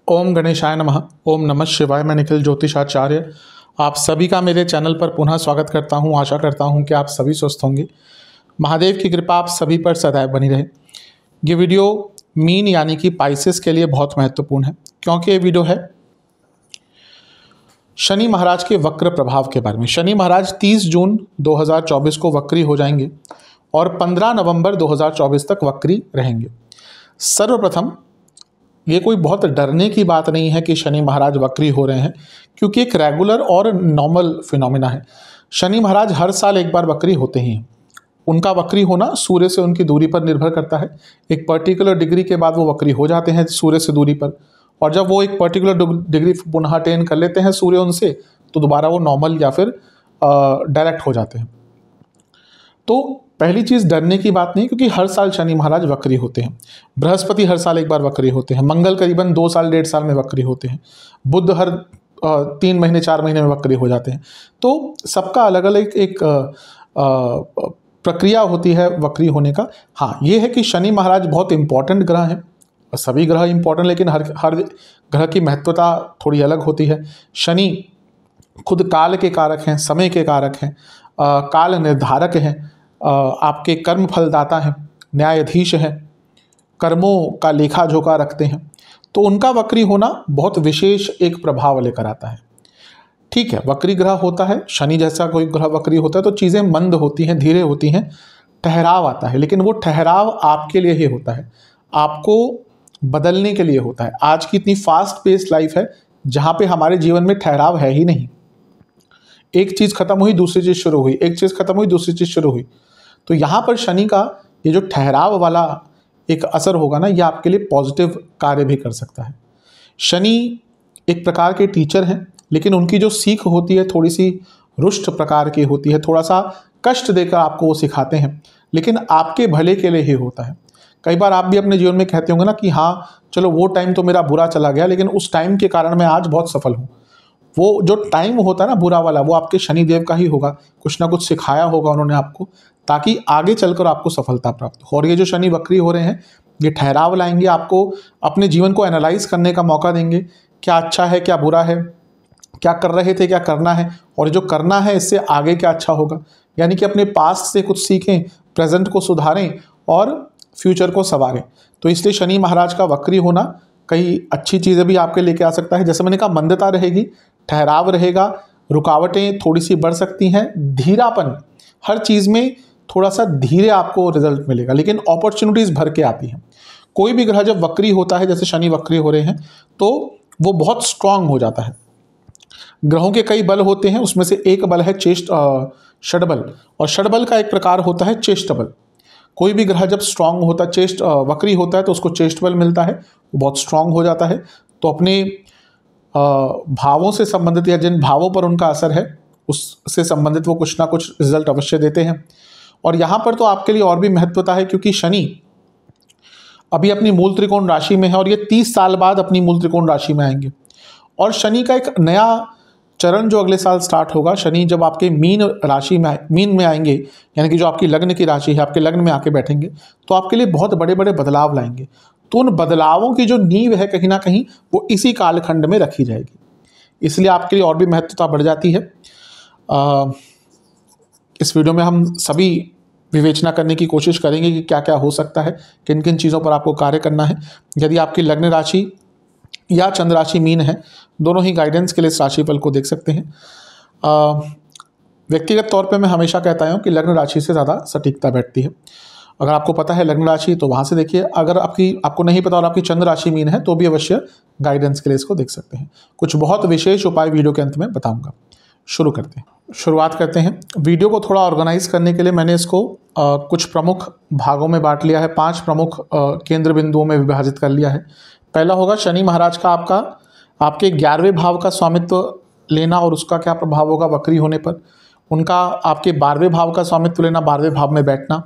ओम गणेशाय नमः। ओम नमः शिवाय। मैं निखिल ज्योतिषाचार्य आप सभी का मेरे चैनल पर पुनः स्वागत करता हूं। आशा करता हूं कि आप सभी स्वस्थ होंगे। महादेव की कृपा आप सभी पर सदैव बनी रहे। ये वीडियो मीन यानी कि पाइसेस के लिए बहुत महत्वपूर्ण है, क्योंकि ये वीडियो है शनि महाराज के वक्र प्रभाव के बारे में। शनि महाराज 30 जून 2024 को वक्री हो जाएंगे और 15 नवंबर 2024 तक वक्री रहेंगे। सर्वप्रथम ये कोई बहुत डरने की बात नहीं है कि शनि महाराज वक्री हो रहे हैं, क्योंकि एक रेगुलर और नॉर्मल फिनोमिना है। शनि महाराज हर साल एक बार वक्री होते ही हैं। उनका वक्री होना सूर्य से उनकी दूरी पर निर्भर करता है। एक पर्टिकुलर डिग्री के बाद वो वक्री हो जाते हैं सूर्य से दूरी पर, और जब वो एक पर्टिकुलर डिग्री पुनः अटेन कर लेते हैं सूर्य उनसे, तो दोबारा वो नॉर्मल या फिर डायरेक्ट हो जाते हैं। तो पहली चीज़ डरने की बात नहीं, क्योंकि हर साल शनि महाराज वक्री होते हैं। बृहस्पति हर साल एक बार वक्री होते हैं। मंगल करीबन 2 साल 1.5 साल में वक्री होते हैं। बुध हर 3 महीने 4 महीने में वक्री हो जाते हैं। तो सबका अलग अलग एक प्रक्रिया होती है वक्री होने का। हाँ, ये है कि शनि महाराज बहुत इंपॉर्टेंट ग्रह हैं। सभी ग्रह इंपॉर्टेंट, लेकिन हर ग्रह की महत्वता थोड़ी अलग होती है। शनि खुद काल के कारक हैं, समय के कारक हैं, काल निर्धारक हैं, आपके कर्म फलदाता हैं, न्यायाधीश हैं, कर्मों का लेखा जोखा रखते हैं। तो उनका वक्री होना बहुत विशेष एक प्रभाव लेकर आता है। ठीक है, वक्री ग्रह होता है, शनि जैसा कोई ग्रह वक्री होता है तो चीज़ें मंद होती हैं, धीरे होती हैं, ठहराव आता है। लेकिन वो ठहराव आपके लिए ही होता है, आपको बदलने के लिए होता है। आज की इतनी फास्ट पेस लाइफ है जहाँ पे हमारे जीवन में ठहराव है ही नहीं। एक चीज़ खत्म हुई, दूसरी चीज़ शुरू हुई, एक चीज़ खत्म हुई, दूसरी चीज़ शुरू हुई। तो यहाँ पर शनि का ये जो ठहराव वाला एक असर होगा ना, ये आपके लिए पॉजिटिव कार्य भी कर सकता है। शनि एक प्रकार के टीचर हैं, लेकिन उनकी जो सीख होती है थोड़ी सी रुष्ट प्रकार की होती है। थोड़ा सा कष्ट देकर आपको वो सिखाते हैं, लेकिन आपके भले के लिए ही होता है। कई बार आप भी अपने जीवन में कहते होंगे ना कि हाँ चलो वो टाइम तो मेरा बुरा चला गया, लेकिन उस टाइम के कारण मैं आज बहुत सफल हूँ। वो जो टाइम होता है ना बुरा वाला, वो आपके शनिदेव का ही होगा। कुछ ना कुछ सिखाया होगा उन्होंने आपको, ताकि आगे चलकर आपको सफलता प्राप्त हो। और ये जो शनि वक्री हो रहे हैं, ये ठहराव लाएंगे, आपको अपने जीवन को एनालाइज करने का मौका देंगे। क्या अच्छा है, क्या बुरा है, क्या कर रहे थे, क्या करना है, और जो करना है इससे आगे क्या अच्छा होगा। यानी कि अपने पास्ट से कुछ सीखें, प्रेजेंट को सुधारें और फ्यूचर को संवारें। तो इसलिए शनि महाराज का वक्री होना कई अच्छी चीज़ें भी आपके लेके आ सकता है। जैसे मैंने कहा, मंदता रहेगी, ठहराव रहेगा, रुकावटें थोड़ी सी बढ़ सकती हैं, धीरापन, हर चीज़ में थोड़ा सा धीरे आपको रिजल्ट मिलेगा, लेकिन अपॉर्चुनिटीज़ भर के आती हैं। कोई भी ग्रह जब वक्री होता है, जैसे शनि वक्री हो रहे हैं, तो वो बहुत स्ट्रांग हो जाता है। ग्रहों के कई बल होते हैं, उसमें से एक बल है षडबल, और षडबल का एक प्रकार होता है चेष्ट बल। कोई भी ग्रह जब स्ट्रांग होता है, वक्री होता है, तो उसको चेष्ट बल मिलता है, वो बहुत स्ट्रांग हो जाता है। तो अपने भावों से संबंधित या जिन भावों पर उनका असर है उससे संबंधित वो कुछ ना कुछ रिजल्ट अवश्य देते हैं। और यहाँ पर तो आपके लिए और भी महत्वता है, क्योंकि शनि अभी अपनी मूल त्रिकोण राशि में है और ये 30 साल बाद अपनी मूल त्रिकोण राशि में आएंगे। और शनि का एक नया चरण जो अगले साल स्टार्ट होगा, शनि जब आपके मीन राशि में मीन में आएंगे, यानी कि जो आपकी लग्न की राशि है, आपके लग्न में आके बैठेंगे, तो आपके लिए बहुत बड़े बड़े बदलाव लाएंगे। तो उन बदलावों की जो नींव है कहीं ना कहीं वो इसी कालखंड में रखी जाएगी, इसलिए आपके लिए और भी महत्वता बढ़ जाती है। इस वीडियो में हम सभी विवेचना करने की कोशिश करेंगे कि क्या क्या हो सकता है, किन किन चीज़ों पर आपको कार्य करना है। यदि आपकी लग्न राशि या चंद्र राशि मीन है, दोनों ही गाइडेंस के लिए इस राशिफल को देख सकते हैं। व्यक्तिगत तौर पे मैं हमेशा कहता हूँ कि लग्न राशि से ज़्यादा सटीकता बैठती है। अगर आपको पता है लग्न राशि तो वहाँ से देखिए, अगर आपको नहीं पता और आपकी चंद्र राशि मीन है तो भी अवश्य गाइडेंस के लिए इसको देख सकते हैं। कुछ बहुत विशेष उपाय वीडियो के अंत में बताऊँगा। शुरुआत करते हैं। वीडियो को थोड़ा ऑर्गेनाइज करने के लिए मैंने इसको कुछ प्रमुख भागों में बांट लिया है, 5 प्रमुख केंद्र बिंदुओं में विभाजित कर लिया है। पहला होगा शनि महाराज का आपके 11वें भाव का स्वामित्व लेना और उसका क्या प्रभाव होगा वक्री होने पर। उनका आपके 12वें भाव का स्वामित्व लेना, 12वें भाव में बैठना।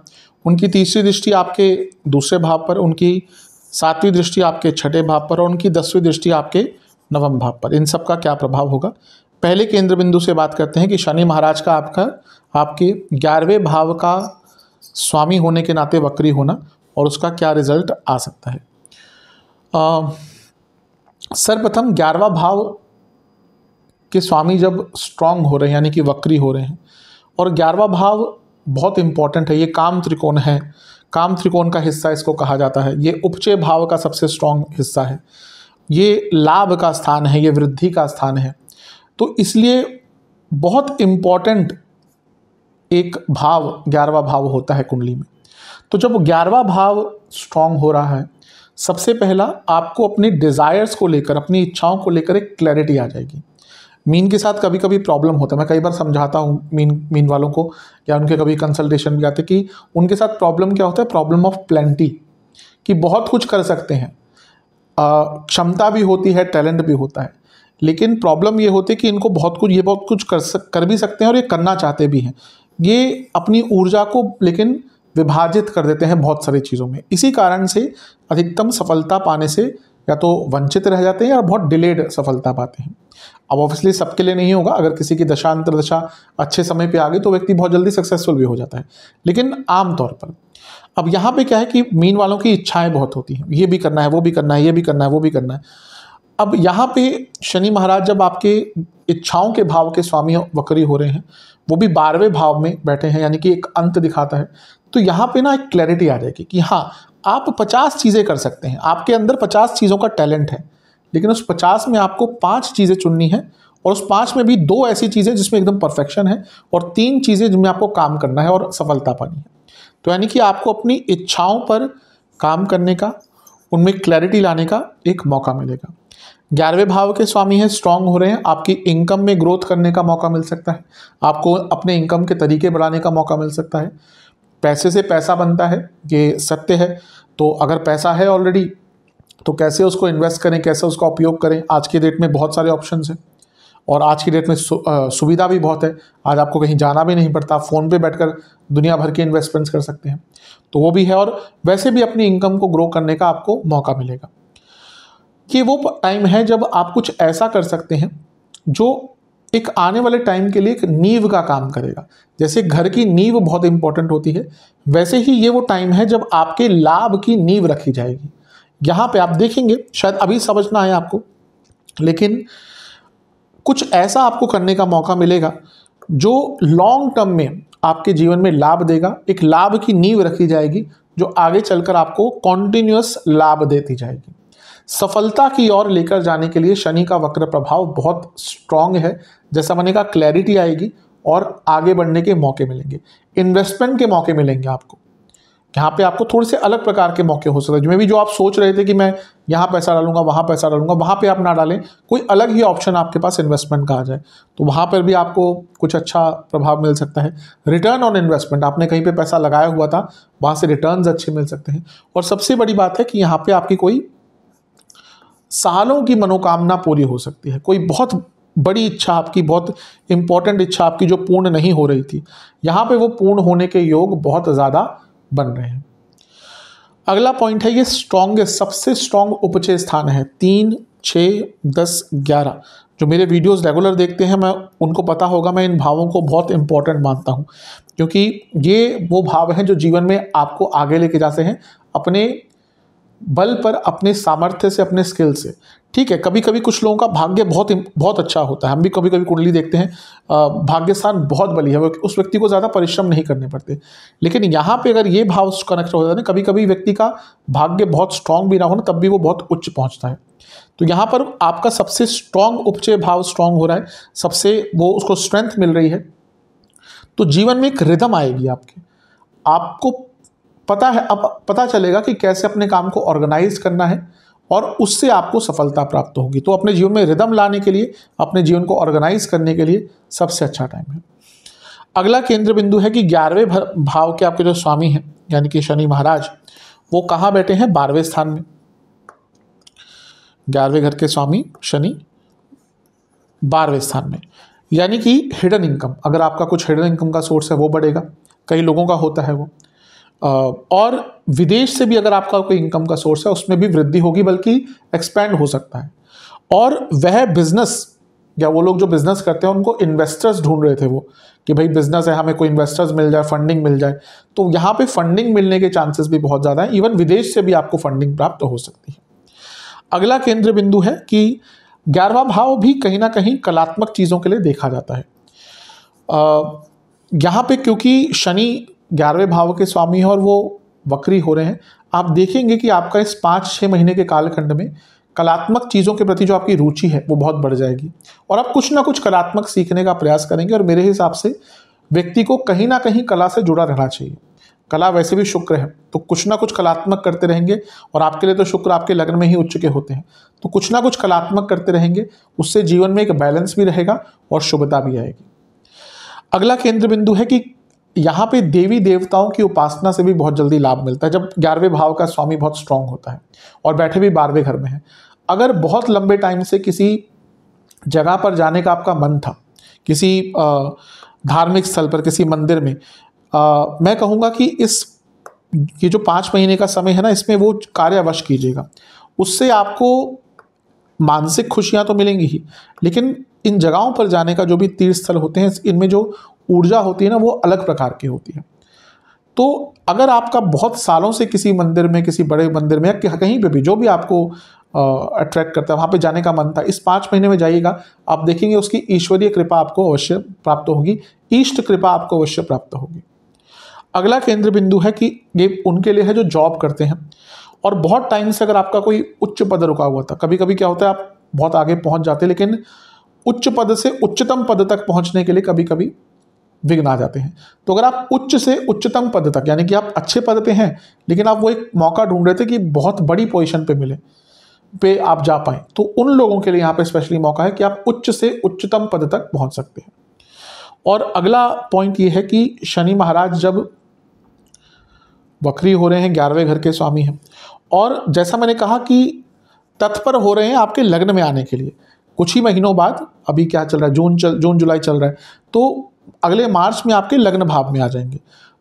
उनकी तीसरी दृष्टि आपके दूसरे भाव पर, उनकी 7वीं दृष्टि आपके 6ठे भाव पर और उनकी 10वीं दृष्टि आपके 9वें भाव पर। इन सब का क्या प्रभाव होगा। पहले केंद्र बिंदु से बात करते हैं कि शनि महाराज का आपके 11वें भाव का स्वामी होने के नाते वक्री होना और उसका क्या रिजल्ट आ सकता है। सर्वप्रथम 11वां भाव के स्वामी जब स्ट्रांग हो रहे हैं यानी कि वक्री हो रहे हैं, और 11वां भाव बहुत इंपॉर्टेंट है, ये काम त्रिकोण है, काम त्रिकोण का हिस्सा इसको कहा जाता है, ये उपचय भाव का सबसे स्ट्रांग हिस्सा है, ये लाभ का स्थान है, ये वृद्धि का स्थान है। तो इसलिए बहुत इम्पॉर्टेंट एक भाव 11वां भाव होता है कुंडली में। तो जब 11वां भाव स्ट्रांग हो रहा है, सबसे पहला आपको अपनी डिज़ायर्स को लेकर, अपनी इच्छाओं को लेकर एक क्लैरिटी आ जाएगी। मीन के साथ कभी कभी प्रॉब्लम होता है, मैं कई बार समझाता हूँ मीन वालों को, या उनके कभी कंसल्टेशन भी आते कि उनके साथ प्रॉब्लम क्या होता है, प्रॉब्लम ऑफ प्लेंटी, कि बहुत कुछ कर सकते हैं, क्षमता भी होती है, टैलेंट भी होता है, लेकिन प्रॉब्लम ये होती है कि इनको बहुत कुछ कर भी सकते हैं और ये करना चाहते भी हैं, ये अपनी ऊर्जा को लेकिन विभाजित कर देते हैं बहुत सारी चीज़ों में। इसी कारण से अधिकतम सफलता पाने से या तो वंचित रह जाते हैं या बहुत डिलेड सफलता पाते हैं। अब ऑब्वियसली सबके लिए नहीं होगा, अगर किसी की दशा अंतर्दशा अच्छे समय पे आ गई तो व्यक्ति बहुत जल्दी सक्सेसफुल भी हो जाता है, लेकिन आमतौर पर अब यहाँ पे क्या है कि मीन वालों की इच्छाएं बहुत होती हैं, ये भी करना है, वो भी करना है, ये भी करना है, वो भी करना है। अब यहाँ पे शनि महाराज जब आपके इच्छाओं के भाव के स्वामी वक्री हो रहे हैं, वो भी 12वें भाव में बैठे हैं, यानी कि एक अंत दिखाता है, तो यहाँ पे ना एक क्लैरिटी आ जाएगी कि हाँ, आप 50 चीज़ें कर सकते हैं, आपके अंदर 50 चीज़ों का टैलेंट है, लेकिन उस 50 में आपको 5 चीज़ें चुननी है, और उस 5 में भी 2 ऐसी चीज़ें जिसमें एकदम परफेक्शन है, और 3 चीज़ें जिनमें आपको काम करना है और सफलता पानी है। तो यानी कि आपको अपनी इच्छाओं पर काम करने का, उनमें क्लैरिटी लाने का एक मौका मिलेगा। 11वें भाव के स्वामी हैं, स्ट्रांग हो रहे हैं, आपकी इनकम में ग्रोथ करने का मौका मिल सकता है, आपको अपने इनकम के तरीके बढ़ाने का मौका मिल सकता है। पैसे से पैसा बनता है, ये सत्य है। तो अगर पैसा है ऑलरेडी तो कैसे उसको इन्वेस्ट करें, कैसे उसका उपयोग करें, आज की डेट में बहुत सारे ऑप्शंस हैं, और आज की डेट में सुविधा भी बहुत है। आज आपको कहीं जाना भी नहीं पड़ता, फ़ोन पे बैठकर दुनिया भर के इन्वेस्टमेंट्स कर सकते हैं, तो वो भी है। और वैसे भी अपनी इनकम को ग्रो करने का आपको मौका मिलेगा। ये वो टाइम है जब आप कुछ ऐसा कर सकते हैं जो एक आने वाले टाइम के लिए एक नींव का काम करेगा। जैसे घर की नींव बहुत इंपॉर्टेंट होती है, वैसे ही ये वो टाइम है जब आपके लाभ की नींव रखी जाएगी। यहाँ पे आप देखेंगे, शायद अभी समझ ना आए आपको, लेकिन कुछ ऐसा आपको करने का मौका मिलेगा जो लॉन्ग टर्म में आपके जीवन में लाभ देगा। एक लाभ की नींव रखी जाएगी जो आगे चलकर आपको कॉन्टिन्यूअस लाभ देती जाएगी। सफलता की ओर लेकर जाने के लिए शनि का वक्र प्रभाव बहुत स्ट्रांग है। जैसा मैंने कहा, क्लैरिटी आएगी और आगे बढ़ने के मौके मिलेंगे, इन्वेस्टमेंट के मौके मिलेंगे आपको। यहाँ पे आपको थोड़े से अलग प्रकार के मौके हो सकते हैं, जिसमें भी जो आप सोच रहे थे कि मैं यहाँ पैसा डालूंगा, वहाँ पैसा डालूंगा, वहाँ पे आप ना डालें, कोई अलग ही ऑप्शन आपके पास इन्वेस्टमेंट का आ जाए, तो वहाँ पर भी आपको कुछ अच्छा प्रभाव मिल सकता है। रिटर्न ऑन इन्वेस्टमेंट, आपने कहीं पे पैसा लगाया हुआ था, वहाँ से रिटर्न्स अच्छे मिल सकते हैं। और सबसे बड़ी बात है कि यहाँ पे आपकी कोई सालों की मनोकामना पूरी हो सकती है। कोई बहुत बड़ी इच्छा आपकी, बहुत इंपॉर्टेंट इच्छा आपकी जो पूर्ण नहीं हो रही थी, यहाँ पे वो पूर्ण होने के योग बहुत ज़्यादा बन रहे हैं। अगला पॉइंट है, ये स्ट्रॉन्गेस्ट, सबसे स्ट्रॉन्ग उपचय स्थान है 3, 6, 10, 11। जो मेरे वीडियोस रेगुलर देखते हैं, मैं उनको पता होगा, मैं इन भावों को बहुत इंपॉर्टेंट मानता हूँ, क्योंकि ये वो भाव हैं जो जीवन में आपको आगे लेके जाते हैं अपने बल पर, अपने सामर्थ्य से, अपने स्किल से। ठीक है, कभी कभी कुछ लोगों का भाग्य बहुत अच्छा होता है, हम भी कभी कभी कुंडली देखते हैं, भाग्यस्थान बहुत बली है, उस व्यक्ति को ज़्यादा परिश्रम नहीं करने पड़ते। लेकिन यहाँ पे अगर ये भाव कनेक्ट हो जाता है, कभी कभी व्यक्ति का भाग्य बहुत स्ट्रांग भी ना हो ना, तब भी वो बहुत उच्च पहुँचता है। तो यहाँ पर आपका सबसे स्ट्रांग उपचय भाव स्ट्रांग हो रहा है, सबसे वो उसको स्ट्रेंथ मिल रही है, तो जीवन में एक रिदम आएगी आपको पता है, अब पता चलेगा कि कैसे अपने काम को ऑर्गेनाइज करना है, और उससे आपको सफलता प्राप्त होगी। तो अपने जीवन में रिदम लाने के लिए, अपने जीवन को ऑर्गेनाइज करने के लिए सबसे अच्छा टाइम है। अगला केंद्र बिंदु है कि 11वें भाव के आपके जो स्वामी हैं, यानी कि शनि महाराज, वो कहाँ बैठे हैं? 12वें स्थान में। 11वें घर के स्वामी शनि 12वें स्थान में, यानी कि हिडन इनकम, अगर आपका कुछ हिडन इनकम का सोर्स है वो बढ़ेगा, कई लोगों का होता है वो, और विदेश से भी अगर आपका कोई इनकम का सोर्स है उसमें भी वृद्धि होगी, बल्कि एक्सपैंड हो सकता है। और वह बिजनेस, या वो लोग जो बिजनेस करते हैं, उनको इन्वेस्टर्स ढूंढ रहे थे वो, कि भाई बिजनेस है, हमें कोई इन्वेस्टर्स मिल जाए, फंडिंग मिल जाए, तो यहाँ पे फंडिंग मिलने के चांसेस भी बहुत ज़्यादा है। इवन विदेश से भी आपको फंडिंग प्राप्त हो सकती है। अगला केंद्र बिंदु है कि 11वां भाव भी कहीं ना कहीं कलात्मक चीज़ों के लिए देखा जाता है। यहाँ पे क्योंकि शनि 11वें भाव के स्वामी है और वो वक्री हो रहे हैं, आप देखेंगे कि आपका इस 5-6 महीने के कालखंड में कलात्मक चीज़ों के प्रति जो आपकी रुचि है वो बहुत बढ़ जाएगी और आप कुछ ना कुछ कलात्मक सीखने का प्रयास करेंगे। और मेरे हिसाब से व्यक्ति को कहीं ना कहीं कला से जुड़ा रहना चाहिए। कला वैसे भी शुक्र है, तो कुछ ना कुछ कलात्मक करते रहेंगे, और आपके लिए तो शुक्र आपके लग्न में ही उच्च के होते हैं, तो कुछ ना कुछ कलात्मक करते रहेंगे, उससे जीवन में एक बैलेंस भी रहेगा और शुभता भी आएगी। अगला केंद्र बिंदु है कि यहाँ पे देवी देवताओं की उपासना से भी बहुत जल्दी लाभ मिलता है जब 11वें भाव का स्वामी बहुत स्ट्रांग होता है और बैठे भी 12वें घर में है। अगर बहुत लंबे टाइम से किसी जगह पर जाने का आपका मन था, किसी धार्मिक स्थल पर, किसी मंदिर में, मैं कहूँगा कि ये जो 5 महीने का समय है ना, इसमें वो कार्य अवश्य कीजिएगा। उससे आपको मानसिक खुशियाँ तो मिलेंगी ही, लेकिन इन जगहों पर जाने का जो भी तीर्थ स्थल होते हैं, इनमें जो ऊर्जा होती है ना, वो अलग प्रकार की होती है। तो अगर आपका बहुत सालों से किसी मंदिर में, किसी बड़े मंदिर में या कहीं पे भी जो भी आपको अट्रैक्ट करता है वहाँ पे जाने का मन था, इस 5 महीने में जाइएगा, आप देखेंगे उसकी ईश्वरीय कृपा आपको अवश्य प्राप्त होगी, इष्ट कृपा आपको अवश्य प्राप्त होगी। अगला केंद्र बिंदु है कि ये उनके लिए है जो जॉब करते हैं और बहुत टाइम से अगर आपका कोई उच्च पद रुका हुआ था। कभी कभी क्या होता है, आप बहुत आगे पहुँच जाते हैं, लेकिन उच्च पद से उच्चतम पद तक पहुँचने के लिए कभी कभी विघ्न आ जाते हैं। तो अगर आप उच्च से उच्चतम पद तक, यानी कि आप अच्छे पद पे हैं लेकिन आप वो एक मौका ढूंढ रहे थे कि बहुत बड़ी पोजीशन पे आप जा पाएं, तो उन लोगों के लिए यहाँ पे स्पेशली मौका है कि आप उच्च से उच्चतम पद तक पहुंच सकते हैं। और अगला पॉइंट ये है कि शनि महाराज जब वक्री हो रहे हैं, 11वें घर के स्वामी हैं, और जैसा मैंने कहा कि तत्पर हो रहे हैं आपके लग्न में आने के लिए कुछ ही महीनों बाद। अभी क्या चल रहा है, जून जुलाई चल रहा है, तो अगले मार्च में आपके लग्न भाव में आ जाएंगे,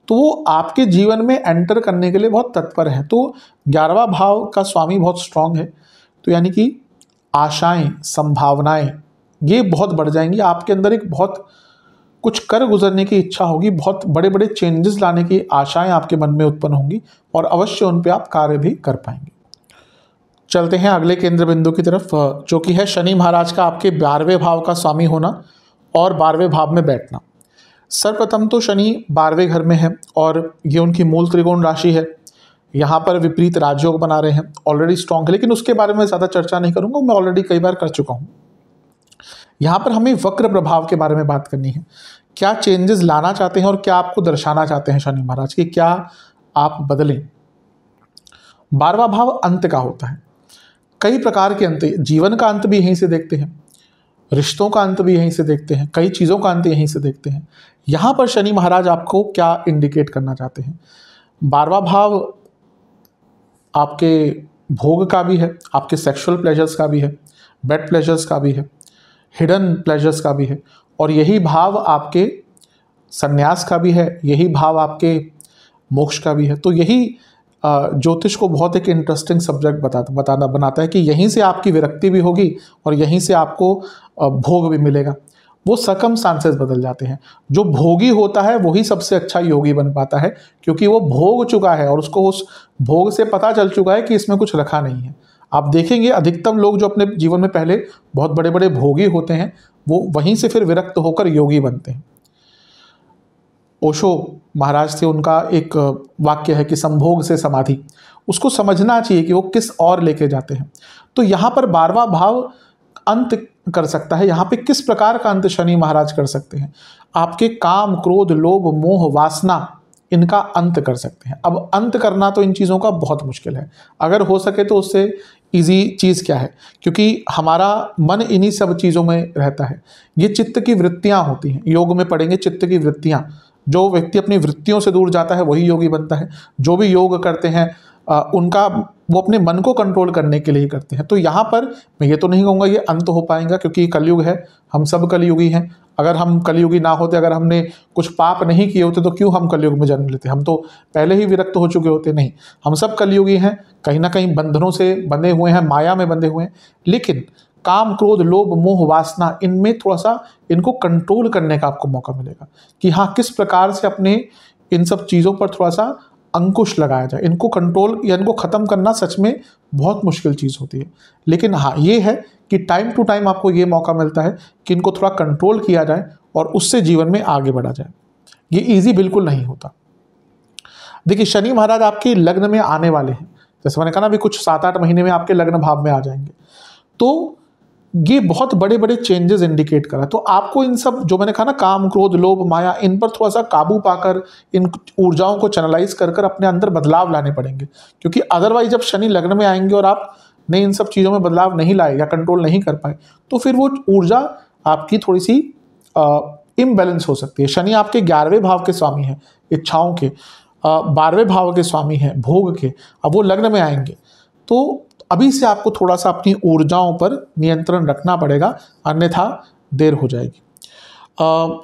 तो वो आपके जीवन में एंटर करने के लिए बहुत तत्पर है। तो 11वां भाव का स्वामी बहुत स्ट्रांग है, तो यानी कि आशाएं, संभावनाएं ये बहुत बढ़ जाएंगी। आपके अंदर एक बहुत कुछ कर गुजरने की इच्छा होगी, बहुत बड़े बड़े चेंजेस लाने की आशाएं आपके मन में उत्पन्न होंगी और अवश्य उन पे आप कार्य भी कर पाएंगे। चलते हैं अगले केंद्र बिंदु की तरफ, जो कि है शनि महाराज का आपके 12वें भाव का स्वामी होना और 12वें भाव में बैठना। सर्वप्रथम तो शनि 12वें घर में है और ये उनकी मूल त्रिकोण राशि है। यहाँ पर विपरीत राजयोग बना रहे हैं, ऑलरेडी स्ट्रांग है, लेकिन उसके बारे में ज़्यादा चर्चा नहीं करूँगा, मैं ऑलरेडी कई बार कर चुका हूँ। यहाँ पर हमें वक्र प्रभाव के बारे में बात करनी है। क्या चेंजेस लाना चाहते हैं और क्या आपको दर्शाना चाहते हैं शनि महाराज कि क्या आप बदलें। 12वां भाव अंत का होता है, कई प्रकार के अंत, जीवन का अंत भी यहीं से देखते हैं, रिश्तों का अंत भी यहीं से देखते हैं, कई चीज़ों का अंत यहीं से देखते हैं। यहाँ पर शनि महाराज आपको क्या इंडिकेट करना चाहते हैं। 12वां भाव आपके भोग का भी है, आपके सेक्सुअल प्लेजर्स का भी है, बेड प्लेजर्स का भी है, हिडन प्लेजर्स का भी है, और यही भाव आपके संन्यास का भी है, यही भाव आपके मोक्ष का भी है। तो यही ज्योतिष को बहुत एक इंटरेस्टिंग सब्जेक्ट बनाता है कि यहीं से आपकी विरक्ति भी होगी और यहीं से आपको भोग भी मिलेगा। वो सर्कमस्टांसेस बदल जाते हैं। जो भोगी होता है वही सबसे अच्छा योगी बन पाता है, क्योंकि वो भोग चुका है और उसको उस भोग से पता चल चुका है कि इसमें कुछ रखा नहीं है। आप देखेंगे अधिकतम लोग जो अपने जीवन में पहले बहुत बड़े बड़े भोगी होते हैं, वो वहीं से फिर विरक्त होकर योगी बनते हैं। ओशो महाराज से उनका एक वाक्य है कि संभोग से समाधि, उसको समझना चाहिए कि वो किस और लेके जाते हैं। तो यहाँ पर 12वां भाव अंत कर सकता है। यहाँ पे किस प्रकार का अंत शनि महाराज कर सकते हैं, आपके काम, क्रोध, लोभ, मोह, वासना, इनका अंत कर सकते हैं। अब अंत करना तो इन चीज़ों का बहुत मुश्किल है, अगर हो सके तो उससे इजी चीज़ क्या है, क्योंकि हमारा मन इन्हीं सब चीज़ों में रहता है। ये चित्त की वृत्तियाँ होती हैं, योग में पढ़ेंगे चित्त की वृत्तियाँ। जो व्यक्ति अपनी वृत्तियों से दूर जाता है वही योगी बनता है। जो भी योग करते हैं उनका वो अपने मन को कंट्रोल करने के लिए ही करते हैं। तो यहाँ पर मैं ये तो नहीं कहूँगा ये अंत हो पाएगा, क्योंकि कलयुग है, हम सब कलयुगी हैं। अगर हम कलयुगी ना होते, अगर हमने कुछ पाप नहीं किए होते, तो क्यों हम कलयुग में जन्म लेते, हम तो पहले ही विरक्त हो चुके होते। नहीं, हम सब कलयुगी हैं, कहीं ना कहीं बंधनों से बंधे हुए हैं, माया में बंधे हुए हैं। लेकिन काम, क्रोध, लोभ, मोह, वासना, इनमें थोड़ा सा इनको कंट्रोल करने का आपको मौका मिलेगा कि हाँ किस प्रकार से अपने इन सब चीज़ों पर थोड़ा सा अंकुश लगाया जाए। इनको कंट्रोल या इनको ख़त्म करना सच में बहुत मुश्किल चीज़ होती है, लेकिन हाँ ये है कि टाइम टू टाइम आपको ये मौका मिलता है कि इनको थोड़ा कंट्रोल किया जाए और उससे जीवन में आगे बढ़ा जाए। ये ईजी बिल्कुल नहीं होता। देखिए शनि महाराज आपके लग्न में आने वाले हैं, जैसे मैंने कहा ना अभी कुछ 7-8 महीने में आपके लग्न भाव में आ जाएंगे, तो ये बहुत बड़े बड़े चेंजेस इंडिकेट करा। तो आपको इन सब जो मैंने कहा ना काम क्रोध लोभ माया, इन पर थोड़ा सा काबू पाकर इन ऊर्जाओं को चैनलाइज कर कर अपने अंदर बदलाव लाने पड़ेंगे, क्योंकि अदरवाइज जब शनि लग्न में आएंगे और आप ने इन सब चीज़ों में बदलाव नहीं लाए या कंट्रोल नहीं कर पाए, तो फिर वो ऊर्जा आपकी थोड़ी सी इम्बैलेंस हो सकती है। शनि आपके 11वें भाव के स्वामी हैं, इच्छाओं के, 12वें भाव के स्वामी हैं, भोग के। अब वो लग्न में आएंगे तो अभी से आपको थोड़ा सा अपनी ऊर्जाओं पर नियंत्रण रखना पड़ेगा, अन्यथा देर हो जाएगी।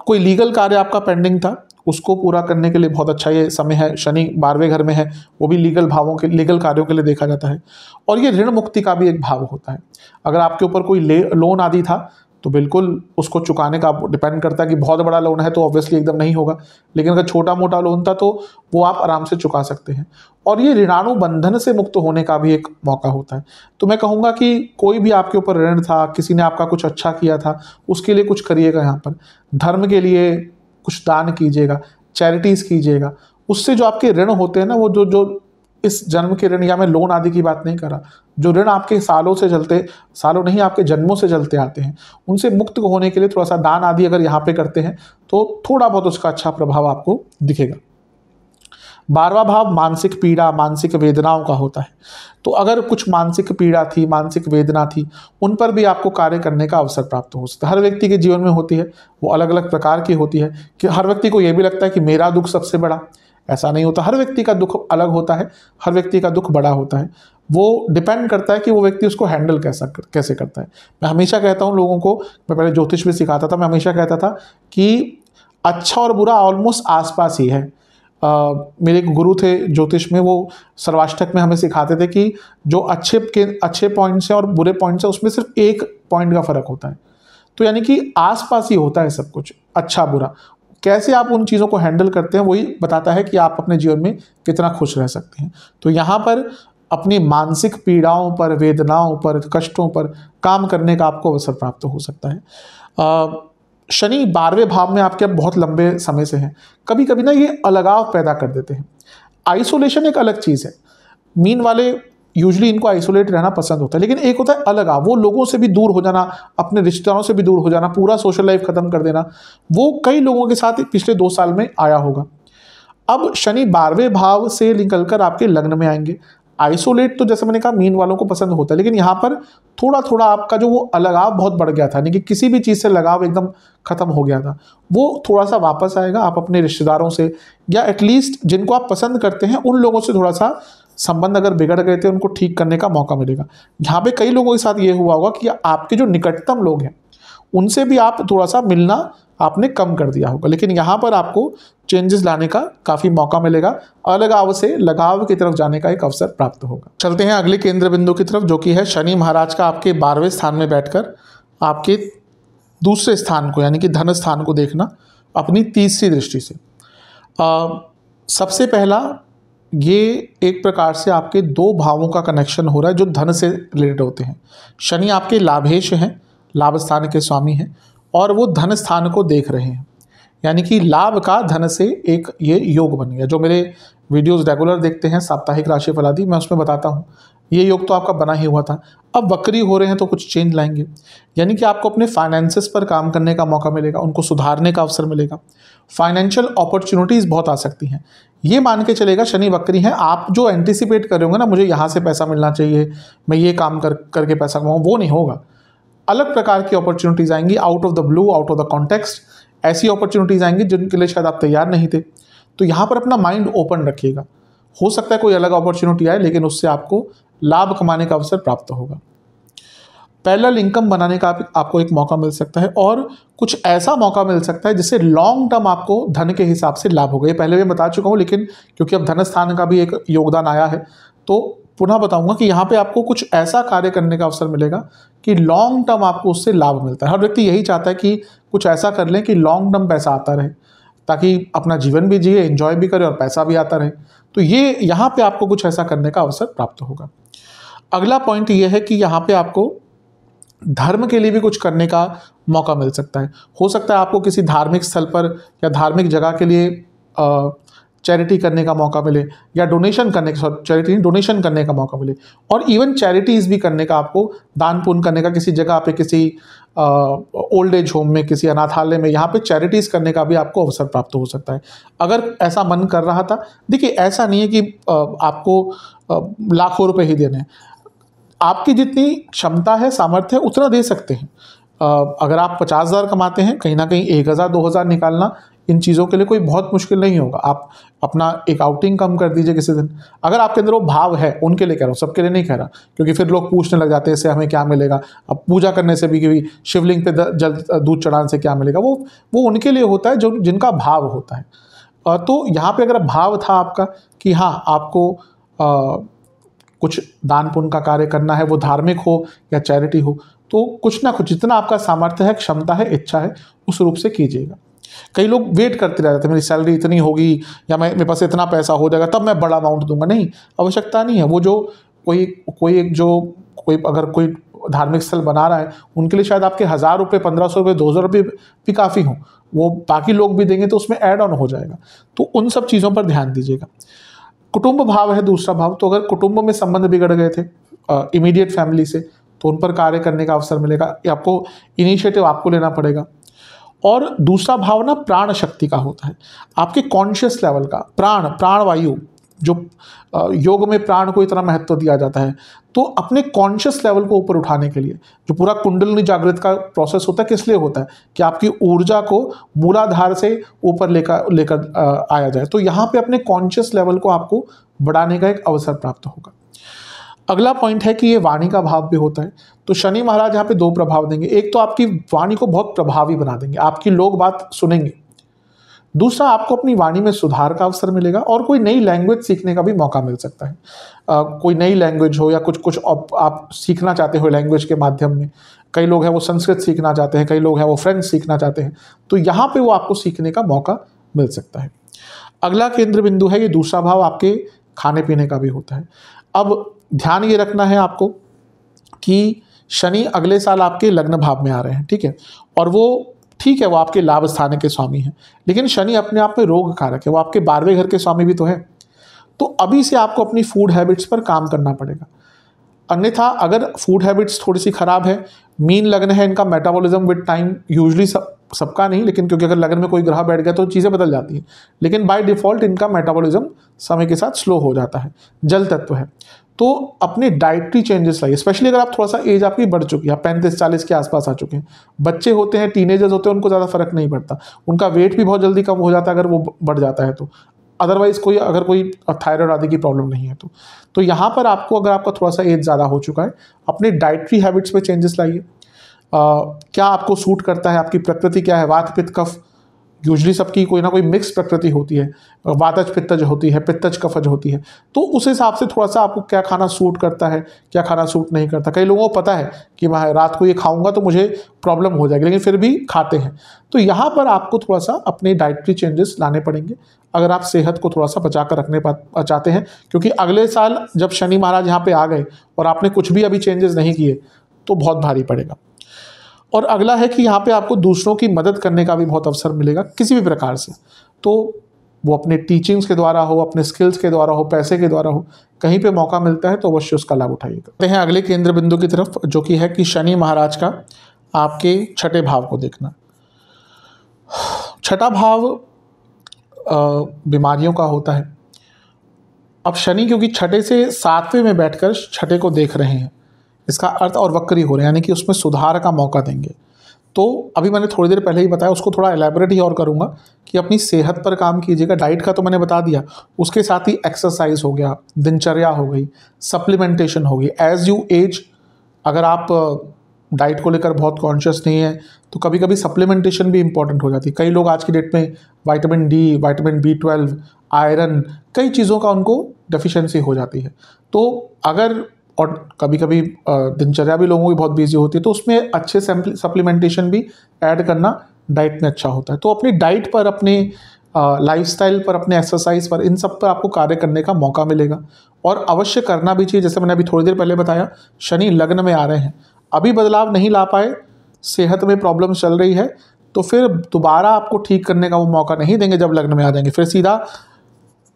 कोई लीगल कार्य आपका पेंडिंग था, उसको पूरा करने के लिए बहुत अच्छा ये समय है। शनि 12वें घर में है, वो भी लीगल भावों के लीगल कार्यों के लिए देखा जाता है। और ये ऋण मुक्ति का भी एक भाव होता है। अगर आपके ऊपर कोई लोन आदि था तो बिल्कुल उसको चुकाने का डिपेंड करता है कि बहुत बड़ा लोन है तो ऑब्वियसली एकदम नहीं होगा, लेकिन अगर छोटा मोटा लोन था तो वो आप आराम से चुका सकते हैं। और ये ऋणानुबंधन से मुक्त होने का भी एक मौका होता है। तो मैं कहूँगा कि कोई भी आपके ऊपर ऋण था, किसी ने आपका कुछ अच्छा किया था, उसके लिए कुछ करिएगा। यहाँ पर धर्म के लिए कुछ दान कीजिएगा, चैरिटीज़ कीजिएगा। उससे जो आपके ऋण होते हैं ना, वो जो इस जन्म के ऋण, या मैं लोन आदि की बात नहीं कर रहा, जो ऋण आपके सालों से चलते, सालों नहीं आपके जन्मों से चलते आते हैं, उनसे मुक्त होने के लिए थोड़ा सा दान आदि अगर यहाँ पे करते हैं तो थोड़ा बहुत उसका अच्छा प्रभाव आपको दिखेगा। 12वां भाव मानसिक पीड़ा, मानसिक वेदनाओं का होता है। तो अगर कुछ मानसिक पीड़ा थी, मानसिक वेदना थी, उन पर भी आपको कार्य करने का अवसर प्राप्त हो सकता है। हर व्यक्ति के जीवन में होती है, वो अलग अलग प्रकार की होती है। कि हर व्यक्ति को ये भी लगता है कि मेरा दुख सबसे बड़ा, ऐसा नहीं होता। हर व्यक्ति का दुख अलग होता है, हर व्यक्ति का दुख बड़ा होता है। वो डिपेंड करता है कि वो व्यक्ति उसको हैंडल कैसे करता है। मैं हमेशा कहता हूँ लोगों को, मैं पहले ज्योतिष भी सिखाता था, मैं हमेशा कहता था कि अच्छा और बुरा ऑलमोस्ट आसपास ही है। मेरे एक गुरु थे ज्योतिष में, वो सर्वाष्टक में हमें सिखाते थे कि जो अच्छे पॉइंट्स हैं और बुरे पॉइंट्स हैं, उसमें सिर्फ एक पॉइंट का फ़र्क होता है। तो यानी कि आसपास ही होता है सब कुछ, अच्छा बुरा। कैसे आप उन चीज़ों को हैंडल करते हैं वही बताता है कि आप अपने जीवन में कितना खुश रह सकते हैं। तो यहाँ पर अपनी मानसिक पीड़ाओं पर, वेदनाओं पर, कष्टों पर काम करने का आपको अवसर प्राप्त हो सकता है। शनि 12वें भाव में आपके अब बहुत लंबे समय से हैं। कभी कभी ना ये अलगाव पैदा कर देते हैं। आइसोलेशन एक अलग चीज़ है। मीन वाले यूजली इनको आइसोलेट रहना पसंद होता है, लेकिन एक होता है अलगाव, वो लोगों से भी दूर हो जाना, अपने रिश्तेदारों से भी दूर हो जाना, पूरा सोशल लाइफ खत्म कर देना। वो कई लोगों के साथ पिछले 2 साल में आया होगा। अब शनि 12वें भाव से निकलकर आपके लग्न में आएंगे। आइसोलेट तो जैसे मैंने कहा मीन वालों को पसंद होता है, लेकिन यहाँ पर थोड़ा थोड़ा आपका जो वो अलगाव बहुत बढ़ गया था, यानी कि किसी भी चीज़ से लगाव एकदम खत्म हो गया था, वो थोड़ा सा वापस आएगा। आप अपने रिश्तेदारों से या एटलीस्ट जिनको आप पसंद करते हैं उन लोगों से थोड़ा सा संबंध अगर बिगड़ गए थे उनको ठीक करने का मौका मिलेगा। यहाँ पे कई लोगों के साथ ये हुआ होगा कि आपके जो निकटतम लोग हैं उनसे भी आप थोड़ा सा मिलना आपने कम कर दिया होगा, लेकिन यहाँ पर आपको चेंजेस लाने का काफ़ी मौका मिलेगा। अलगाव से लगाव की तरफ जाने का एक अवसर प्राप्त होगा। चलते हैं अगले केंद्र बिंदु की तरफ, जो कि है शनि महाराज का आपके 12वें स्थान में बैठकर आपके दूसरे स्थान को, यानी कि धन स्थान को देखना अपनी तीसरी दृष्टि से। सबसे पहला ये एक प्रकार से आपके 2 भावों का कनेक्शन हो रहा है जो धन से रिलेटेड होते हैं। शनि आपके लाभेश हैं, लाभ स्थान के स्वामी हैं, और वो धन स्थान को देख रहे हैं, यानी कि लाभ का धन से एक ये योग बन गया। जो मेरे वीडियोस रेगुलर देखते हैं साप्ताहिक राशिफल आदि, मैं उसमें बताता हूँ ये योग तो आपका बना ही हुआ था। अब वक्री हो रहे हैं तो कुछ चेंज लाएंगे, यानी कि आपको अपने फाइनेंसेस पर काम करने का मौका मिलेगा, उनको सुधारने का अवसर मिलेगा। फाइनेंशियल अपॉर्चुनिटीज़ बहुत आ सकती हैं। ये मान के चलेगा शनि वक्री हैं, आप जो एंटिसिपेट कर रहे होंगे ना, मुझे यहाँ से पैसा मिलना चाहिए, मैं ये काम करके पैसा कमाऊँ, वो नहीं होगा। अलग प्रकार की अपॉर्चुनिटीज़ आएंगी, out of the blue, out of the context. ऐसी अपॉर्चुनिटीज़ आएंगी जिनके लिए शायद आप तैयार नहीं थे। तो यहाँ पर अपना माइंड ओपन रखिएगा। हो सकता है कोई अलग अपॉर्चुनिटी आए, लेकिन उससे आपको लाभ कमाने का अवसर प्राप्त होगा। पैरेलल इनकम बनाने का आपको एक मौका मिल सकता है, और कुछ ऐसा मौका मिल सकता है जिससे लॉन्ग टर्म आपको धन के हिसाब से लाभ होगा। ये पहले मैं बता चुका हूँ, लेकिन क्योंकि अब धन स्थान का भी एक योगदान आया है तो पुनः बताऊंगा कि यहाँ पे आपको कुछ ऐसा कार्य करने का अवसर मिलेगा कि लॉन्ग टर्म आपको उससे लाभ मिलता है। हर व्यक्ति यही चाहता है कि कुछ ऐसा कर लें कि लॉन्ग टर्म पैसा आता रहे। ताकि अपना जीवन भी जिए, एंजॉय भी करे और पैसा भी आता रहे। तो ये यहाँ पे आपको कुछ ऐसा करने का अवसर प्राप्त होगा। अगला पॉइंट ये है कि यहाँ पे आपको धर्म के लिए भी कुछ करने का मौका मिल सकता है। हो सकता है आपको किसी धार्मिक स्थल पर या धार्मिक जगह के लिए चैरिटी करने का मौका मिले, या डोनेशन करने का, चैरिटी डोनेशन करने का मौका मिले, और इवन चैरिटीज़ भी करने का, आपको दान पुण्य करने का, किसी जगह पे, किसी ओल्ड एज होम में, किसी अनाथालय में, यहाँ पे चैरिटीज़ करने का भी आपको अवसर प्राप्त हो सकता है अगर ऐसा मन कर रहा था। देखिए, ऐसा नहीं है कि आपको लाखों रुपए ही देने हैं, आपकी जितनी क्षमता है, सामर्थ्य है, उतना दे सकते हैं। अगर आप 50,000 कमाते हैं, कहीं ना कहीं 1,000 2,000 निकालना इन चीज़ों के लिए कोई बहुत मुश्किल नहीं होगा। आप अपना एक आउटिंग कम कर दीजिए किसी दिन, अगर आपके अंदर वो भाव है। उनके लिए कह रहा हूँ, सबके लिए नहीं कह रहा, क्योंकि फिर लोग पूछने लग जाते हैं इससे हमें क्या मिलेगा। अब पूजा करने से भी शिवलिंग पे जल दूध चढ़ाने से क्या मिलेगा, वो उनके लिए होता है जो जिनका भाव होता है। तो यहाँ पे अगर भाव था आपका कि हाँ, आपको कुछ दान पुण्य का कार्य करना है, वो धार्मिक हो या चैरिटी हो, तो कुछ ना कुछ जितना आपका सामर्थ्य है, क्षमता है, इच्छा है, उस रूप से कीजिएगा। कई लोग वेट करते रहते हैं, मेरी सैलरी इतनी होगी या मेरे पास इतना पैसा हो जाएगा तब मैं बड़ा अमाउंट दूंगा। नहीं, आवश्यकता नहीं है। वो जो कोई अगर कोई धार्मिक स्थल बना रहा है, उनके लिए शायद आपके 1,000 रुपये, 1,500 रुपये, 2,000 रुपये भी काफ़ी हों, वो बाकी लोग भी देंगे तो उसमें ऐड ऑन हो जाएगा। तो उन सब चीज़ों पर ध्यान दीजिएगा। कुटुंब भाव है दूसरा भाव, तो अगर कुटुंब में संबंध बिगड़ गए थे इमीडिएट फैमिली से, तो उन पर कार्य करने का अवसर मिलेगा। आपको इनिशिएटिव आपको लेना पड़ेगा। और दूसरा भाव ना प्राण शक्ति का होता है, आपके कॉन्शियस लेवल का। प्राण वायु, जो योग में प्राण को इतना महत्व दिया जाता है, तो अपने कॉन्शियस लेवल को ऊपर उठाने के लिए जो पूरा कुंडलिनी जागृत का प्रोसेस होता है, किस लिए होता है कि आपकी ऊर्जा को मूलाधार से ऊपर लेकर आया जाए। तो यहाँ पे अपने कॉन्शियस लेवल को आपको बढ़ाने का एक अवसर प्राप्त होगा। अगला पॉइंट है कि ये वाणी का भाव भी होता है। तो शनि महाराज यहाँ पे 2 प्रभाव देंगे। एक तो आपकी वाणी को बहुत प्रभावी बना देंगे, आपकी लोग बात सुनेंगे। दूसरा, आपको अपनी वाणी में सुधार का अवसर मिलेगा और कोई नई लैंग्वेज सीखने का भी मौका मिल सकता है। कोई नई लैंग्वेज हो या कुछ आप सीखना चाहते हो लैंग्वेज के माध्यम में। कई लोग हैं वो संस्कृत सीखना चाहते हैं, कई लोग हैं वो फ्रेंच सीखना चाहते हैं, तो यहाँ पे वो आपको सीखने का मौका मिल सकता है। अगला केंद्र बिंदु है, ये दूसरा भाव आपके खाने पीने का भी होता है। अब ध्यान ये रखना है आपको कि शनि अगले साल आपके लग्न भाव में आ रहे हैं, ठीक है, और वो ठीक है, वो आपके लाभ स्थान के स्वामी हैं, लेकिन शनि अपने आप में रोग कारक है, वो आपके 12वें घर के स्वामी भी तो है। तो अभी से आपको अपनी फूड हैबिट्स पर काम करना पड़ेगा। अन्यथा अगर फूड हैबिट्स थोड़ी सी खराब है, मीन लग्न है, इनका मेटाबॉलिज्म विद टाइम यूजुअली सबका नहीं, लेकिन क्योंकि अगर लग्न में कोई ग्रह बैठ गया तो चीज़ें बदल जाती हैं, लेकिन बाय डिफ़ॉल्ट इनका मेटाबॉलिज्म समय के साथ स्लो हो जाता है। जल तत्व है, तो अपने डाइटरी चेंजेस लाइए, स्पेशली अगर आप थोड़ा सा एज आपकी बढ़ चुकी है, 35-40 के आसपास आ चुके हैं। बच्चे होते हैं, टीनेजर्स होते हैं, उनको ज़्यादा फर्क नहीं पड़ता, उनका वेट भी बहुत जल्दी कम हो जाता है अगर वो बढ़ जाता है तो। अदरवाइज अगर कोई थायराइड आदि की प्रॉब्लम नहीं है तो यहाँ पर आपको, अगर आपका थोड़ा सा एज ज़्यादा हो चुका है, अपने डाइटरी हैबिट्स में चेंजेस लाइए। क्या आपको सूट करता है, आपकी प्रकृति क्या है, वात पित्त कफ, यूजली सबकी कोई ना कोई मिक्स प्रकृति होती है, वातज पित्तज होती है, पित्तज कफज होती है, तो उस हिसाब से थोड़ा सा आपको क्या खाना सूट करता है, क्या खाना सूट नहीं करता। कई लोगों को पता है कि मैं रात को ये खाऊंगा तो मुझे प्रॉब्लम हो जाएगी, लेकिन फिर भी खाते हैं। तो यहाँ पर आपको थोड़ा सा अपने डाइटरी चेंजेस लाने पड़ेंगे अगर आप सेहत को थोड़ा सा बचा कर रखने चाहते हैं, क्योंकि अगले साल जब शनि महाराज यहाँ पे आ गए और आपने कुछ भी अभी चेंजेस नहीं किए तो बहुत भारी पड़ेगा। और अगला है कि यहाँ पे आपको दूसरों की मदद करने का भी बहुत अवसर मिलेगा किसी भी प्रकार से, तो वो अपने टीचिंग्स के द्वारा हो, अपने स्किल्स के द्वारा हो, पैसे के द्वारा हो, कहीं पे मौका मिलता है तो अवश्य उसका लाभ उठाइएगा। तो हैं अगले केंद्र बिंदु की तरफ, जो कि है कि शनि महाराज का आपके छठे भाव को देखना। छठा भाव बीमारियों का होता है। अब शनि क्योंकि छठे से 7वें में बैठकर छठे को देख रहे हैं, इसका अर्थ और वक्री हो रहे हैं, यानी कि उसमें सुधार का मौका देंगे। तो अभी मैंने थोड़ी देर पहले ही बताया, उसको थोड़ा एलैबोरेट ही और करूँगा कि अपनी सेहत पर काम कीजिएगा। डाइट का तो मैंने बता दिया, उसके साथ ही एक्सरसाइज हो गया, दिनचर्या हो गई, सप्लीमेंटेशन हो गई। एज यू एज, अगर आप डाइट को लेकर बहुत कॉन्शियस नहीं है तो कभी कभी सप्लीमेंटेशन भी इंपॉर्टेंट हो जाती है। कई लोग आज की डेट में vitamin D, vitamin B12, iron, कई चीज़ों का उनको डेफिशिएंसी हो जाती है। तो अगर, और कभी कभी दिनचर्या भी लोगों की बहुत बिजी होती है, तो उसमें अच्छे सप्लीमेंटेशन भी ऐड करना डाइट में अच्छा होता है। तो अपनी डाइट पर, अपने लाइफस्टाइल पर, अपने एक्सरसाइज पर, इन सब पर आपको कार्य करने का मौका मिलेगा और अवश्य करना भी चाहिए। जैसे मैंने अभी थोड़ी देर पहले बताया, शनि लग्न में आ रहे हैं, अभी बदलाव नहीं ला पाए, सेहत में प्रॉब्लम चल रही है, तो फिर दोबारा आपको ठीक करने का वो मौका नहीं देंगे जब लग्न में आ जाएंगे। फिर सीधा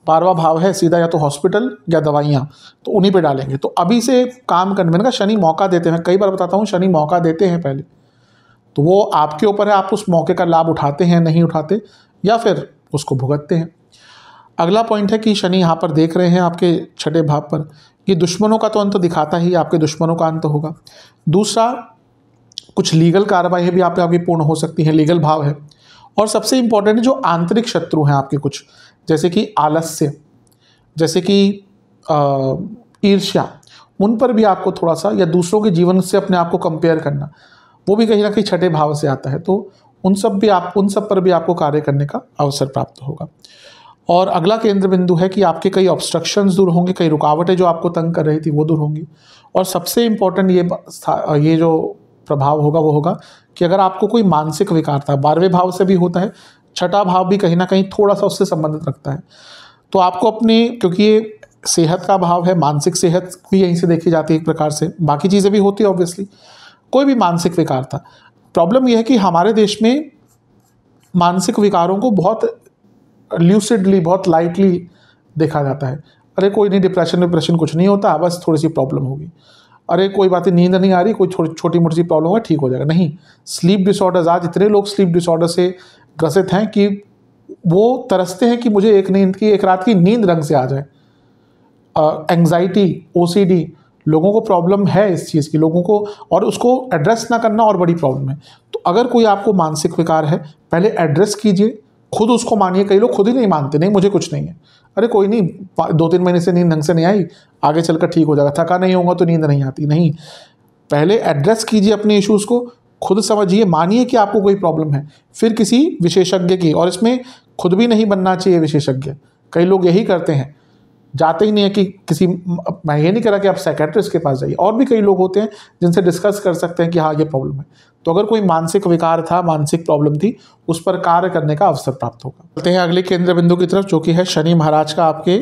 12वां भाव है, सीधा या तो हॉस्पिटल या दवाइयाँ, तो उन्हीं पे डालेंगे। तो अभी से काम करने में, शनि मौका देते हैं, कई बार बताता हूँ, शनि मौका देते हैं पहले, तो वो आपके ऊपर है, आप उस मौके का लाभ उठाते हैं नहीं उठाते, या फिर उसको भुगतते हैं। अगला पॉइंट है कि शनि यहाँ पर देख रहे हैं आपके 6ठे भाव पर, ये दुश्मनों का तो अंत दिखाता ही, आपके दुश्मनों का अंत होगा। दूसरा, कुछ लीगल कार्रवाई भी आपकी पूर्ण हो सकती है, लीगल भाव है। और सबसे इंपॉर्टेंट है जो आंतरिक शत्रु हैं आपके कुछ, जैसे कि आलस्य, जैसे कि ईर्ष्या, उन पर भी आपको थोड़ा सा, या दूसरों के जीवन से अपने आप को कंपेयर करना, वो भी कहीं ना कहीं 6ठे भाव से आता है। तो उन सब पर भी आपको कार्य करने का अवसर प्राप्त होगा। और अगला केंद्र बिंदु है कि आपके कई ऑब्स्ट्रक्शंस दूर होंगे, कई रुकावटें जो आपको तंग कर रही थी वो दूर होंगी। और सबसे इम्पोर्टेंट ये जो प्रभाव होगा वो होगा कि अगर आपको कोई मानसिक विकार था, 12वें भाव से भी होता है, 6ठा भाव भी कहीं ना कहीं थोड़ा सा उससे संबंधित रखता है, तो आपको अपने, क्योंकि ये सेहत का भाव है, मानसिक सेहत भी यहीं से देखी जाती है एक प्रकार से, बाकी चीज़ें भी होती है ऑब्वियसली, कोई भी मानसिक विकार था। प्रॉब्लम यह है कि हमारे देश में मानसिक विकारों को बहुत ल्यूसिडली, बहुत लाइटली देखा जाता है। अरे कोई नहीं, डिप्रेशन कुछ नहीं होता, बस थोड़ी सी प्रॉब्लम होगी। अरे कोई बात नहीं, नींद नहीं आ रही, कोई छोटी मोटी सी प्रॉब्लम है, ठीक हो जाएगा। नहीं, स्लीप डिसऑर्डर्स, आज इतने लोग स्लीप डिसऑर्डर से ग्रसित हैं कि वो तरसते हैं कि मुझे एक रात की नींद ढंग से आ जाए। एंग्जाइटी, ओसीडी, लोगों को प्रॉब्लम है इस चीज़ की, लोगों को, और उसको एड्रेस ना करना और बड़ी प्रॉब्लम है। तो अगर कोई आपको मानसिक विकार है, पहले एड्रेस कीजिए, खुद उसको मानिए। कई लोग खुद ही नहीं मानते, नहीं मुझे कुछ नहीं है, अरे कोई नहीं, 2-3 महीने से नींद ढंग से नहीं आई, आगे चलकर ठीक हो जाएगा, थका नहीं होगा तो नींद नहीं आती। नहीं, पहले एड्रेस कीजिए अपने इश्यूज़ को, खुद समझिए, मानिए कि आपको कोई प्रॉब्लम है, फिर किसी विशेषज्ञ की, और इसमें खुद भी नहीं बनना चाहिए विशेषज्ञ। कई लोग यही करते हैं, जाते ही नहीं है कि किसी, मैं ये नहीं कह रहा कि आप साइकेट्रिस्ट के पास जाइए, और भी कई लोग होते हैं जिनसे डिस्कस कर सकते हैं कि हाँ ये प्रॉब्लम है। तो अगर कोई मानसिक विकार था, मानसिक प्रॉब्लम थी, उस पर कार्य करने का अवसर प्राप्त होगा। चलते हैं अगले केंद्र बिंदु की तरफ, जो कि है शनि महाराज का आपके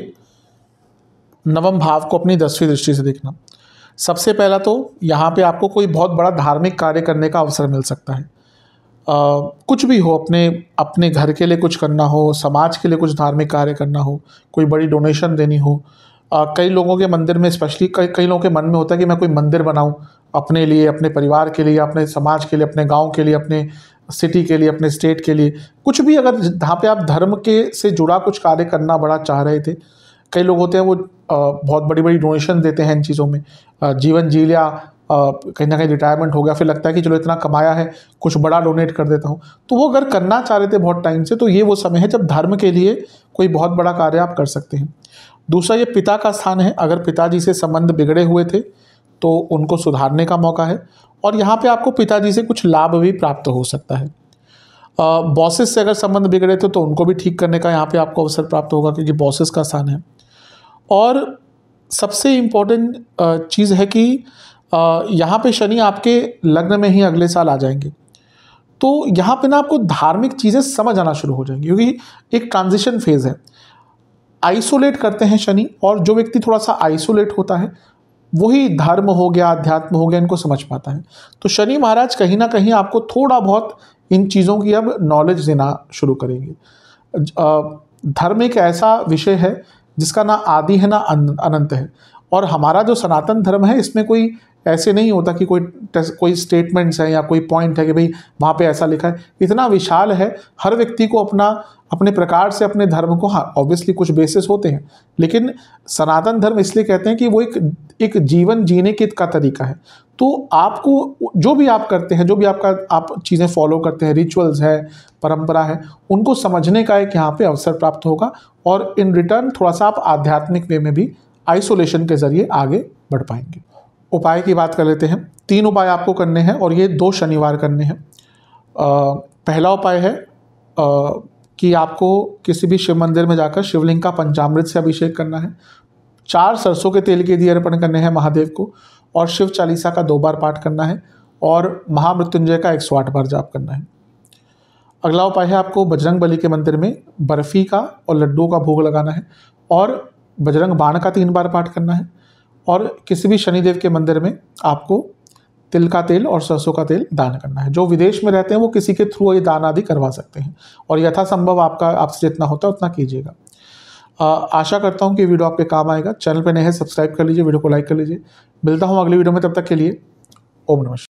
9वें भाव को अपनी 10वीं दृष्टि से देखना। सबसे पहला तो यहाँ पे आपको कोई बहुत बड़ा धार्मिक कार्य करने का अवसर मिल सकता है। कुछ भी हो, अपने घर के लिए कुछ करना हो, समाज के लिए कुछ धार्मिक कार्य करना हो, कोई बड़ी डोनेशन देनी हो। कई लोगों के मंदिर में, स्पेशली कई लोगों के मन में होता है कि मैं कोई मंदिर बनाऊं अपने लिए, अपने परिवार के लिए, अपने समाज के लिए, अपने गांव के लिए, अपने सिटी के लिए, अपने स्टेट के लिए, कुछ भी, अगर जहाँ पे आप धर्म के से जुड़ा कुछ कार्य करना बड़ा चाह रहे थे। कई लोग होते हैं वो बहुत बड़ी बड़ी डोनेशन देते हैं इन चीज़ों में, जीवन जी लिया, कहीं ना कहीं रिटायरमेंट हो गया, फिर लगता है कि चलो इतना कमाया है, कुछ बड़ा डोनेट कर देता हूँ। तो वो अगर करना चाह रहे थे बहुत टाइम से, तो ये वो समय है जब धर्म के लिए कोई बहुत बड़ा कार्य आप कर सकते हैं। दूसरा, ये पिता का स्थान है, अगर पिताजी से संबंध बिगड़े हुए थे तो उनको सुधारने का मौका है, और यहाँ पे आपको पिताजी से कुछ लाभ भी प्राप्त हो सकता है। बॉसेस से अगर संबंध बिगड़े थे तो उनको भी ठीक करने का यहाँ पे आपको अवसर प्राप्त होगा, क्योंकि बॉसेस का स्थान है। और सबसे इम्पोर्टेंट चीज़ है कि यहाँ पे शनि आपके लग्न में ही अगले साल आ जाएंगे, तो यहाँ पे ना आपको धार्मिक चीज़ें समझ आना शुरू हो जाएंगी, क्योंकि एक ट्रांजिशन फेज़ है। आइसोलेट करते हैं शनि, और जो व्यक्ति थोड़ा सा आइसोलेट होता है वही धर्म हो गया, अध्यात्म हो गया, इनको समझ पाता है। तो शनि महाराज कहीं ना कहीं आपको थोड़ा बहुत इन चीज़ों की अब नॉलेज देना शुरू करेंगे। धर्म एक ऐसा विषय है जिसका ना आदि है ना अनंत है, और हमारा जो सनातन धर्म है इसमें कोई ऐसे नहीं होता कि कोई स्टेटमेंट्स है या कोई पॉइंट है कि भाई वहाँ पे ऐसा लिखा है। इतना विशाल है, हर व्यक्ति को अपने प्रकार से अपने धर्म को, हाँ ऑब्वियसली कुछ बेसिस होते हैं, लेकिन सनातन धर्म इसलिए कहते हैं कि वो एक जीवन जीने का तरीका है। तो आपको जो भी आप करते हैं, जो भी आप चीज़ें फॉलो करते हैं, रिचुअल्स है, परंपरा है, उनको समझने का एक यहाँ पे अवसर प्राप्त होगा, और इन रिटर्न थोड़ा सा आप आध्यात्मिक वे में भी आइसोलेशन के जरिए आगे बढ़ पाएंगे। उपाय की बात कर लेते हैं। 3 उपाय आपको करने हैं, और ये 2 शनिवार करने हैं। पहला उपाय है कि आपको किसी भी शिव मंदिर में जाकर शिवलिंग का पंचामृत से अभिषेक करना है, 4 सरसों के तेल के दिए अर्पण करने हैं महादेव को, और शिव चालीसा का 2 बार पाठ करना है, और महामृत्युंजय का 108 बार जाप करना है। अगला उपाय है आपको बजरंग बली के मंदिर में बर्फ़ी का और लड्डू का भोग लगाना है और बजरंग बाण का 3 बार पाठ करना है। और किसी भी शनिदेव के मंदिर में आपको तिल का तेल और सरसों का तेल दान करना है। जो विदेश में रहते हैं वो किसी के थ्रू ये दान आदि करवा सकते हैं और यथासंभव आपसे जितना होता है उतना कीजिएगा। आशा करता हूँ कि वीडियो आपके काम आएगा। चैनल पे नए हैं सब्सक्राइब कर लीजिए, वीडियो को लाइक कर लीजिए। मिलता हूँ अगली वीडियो में, तब तक के लिए ओम नमः शिवाय।